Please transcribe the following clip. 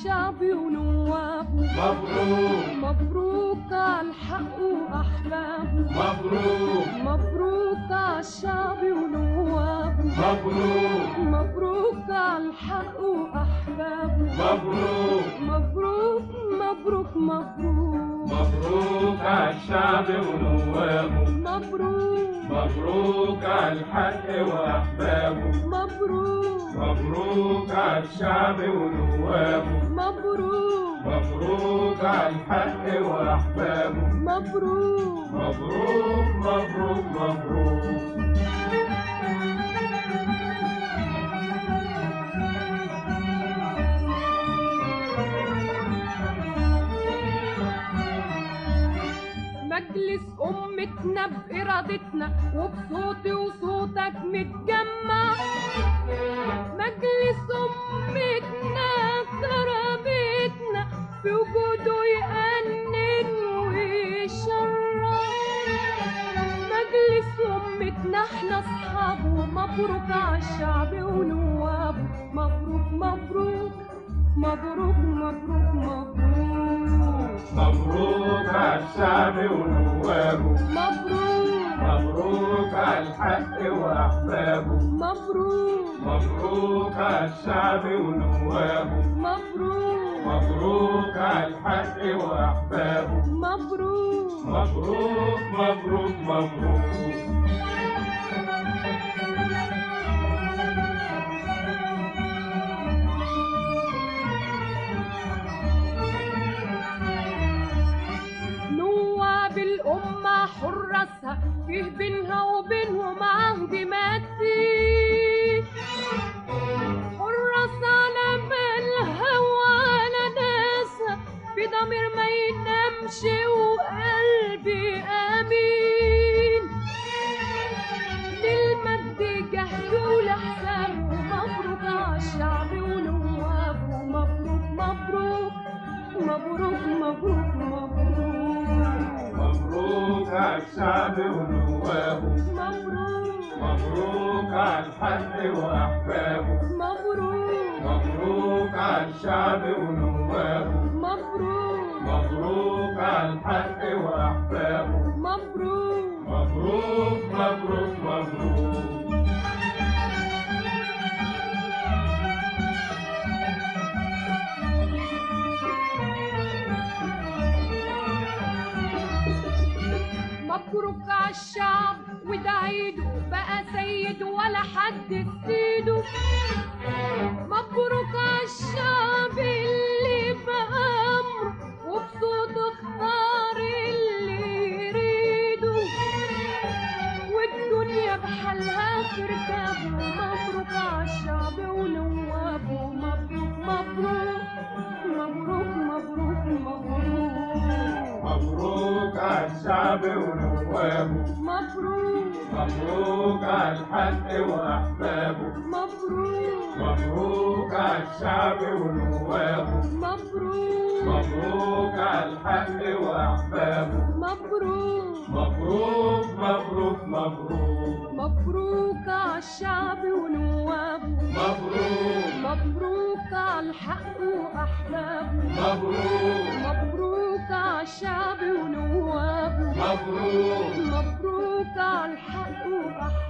الشعب ونوابه، مبروك مبروك عالحق وأحبابه، مبروك مبروك عالشعب ونوابه، مبروك مبروك عالحق وأحبابه، مبروك مبروك مبروك مبروك مبروك عالشعب ونوابه، مبروك مبروك عالحق وأحبابه، مبروك مبروك عالشعب ونوابه، مبروك مبروك عالحق وأحبابه، مبروك مبروك مبروك مبروك. مجلس أمتنا بإرادتنا وبصوتي وصوتك متجمع، مجلس أمتنا كرامتنا في وجوده يأنن ويشرع، مجلس أمتنا احنا أصحابه، مبروك عالشعب ونوابه، مبروك مبروك مبروك مبروك مبروك مبروك عالشعب ونوابه، مبروك مبروك عالحق وأحبابه، مبروك مبروك عالشعب ونوابه، مبروك مبروك عالحق وأحبابه، مبروك مبروك مبروك مبروك. نواب الأمة حراسها فيه بينها وبينهم عهد متين، حراس على مالها وعلى ناسها في ضمير ما ينامش وقلبي أمين، للمجد جهده لحسابه، مبروك عالشعب ونوابه، مبروك مبروك مبروك مبروك مبروك مبروك عالشعب ونوابه، مبروك مبروك عالحق وأحبابه، مبروك مبروك عالشعب ونوابه، مبروك مبروك عالحق وأحبابه، مبروك مبروك مبروك مبروك. مبروك عالشعب وده عيده بقى سيد ولا حد في ايده، مبروك عالشعب اللي بأمره وبصوته اختار اللي يريده، والدنيا بحالها في ركابه، مبروك عالشعب ونوابه، مبروك مبروك مبروك مبروك مبروك مبروك عالشعب ونوابه، مبروك مبروك عالحق وأحبابه، مبروك مبروك عالشعب ونوابه، مبروك مبروك عالحق وأحبابه، مبروك مبروك مبروك مبروك. مبروك عالشعب ونوابه، مبروك مبروك عالحق وأحبابه، مبروك مبروك عالشعب ونوابه، مبروك مبروك عالحق وأحبابه.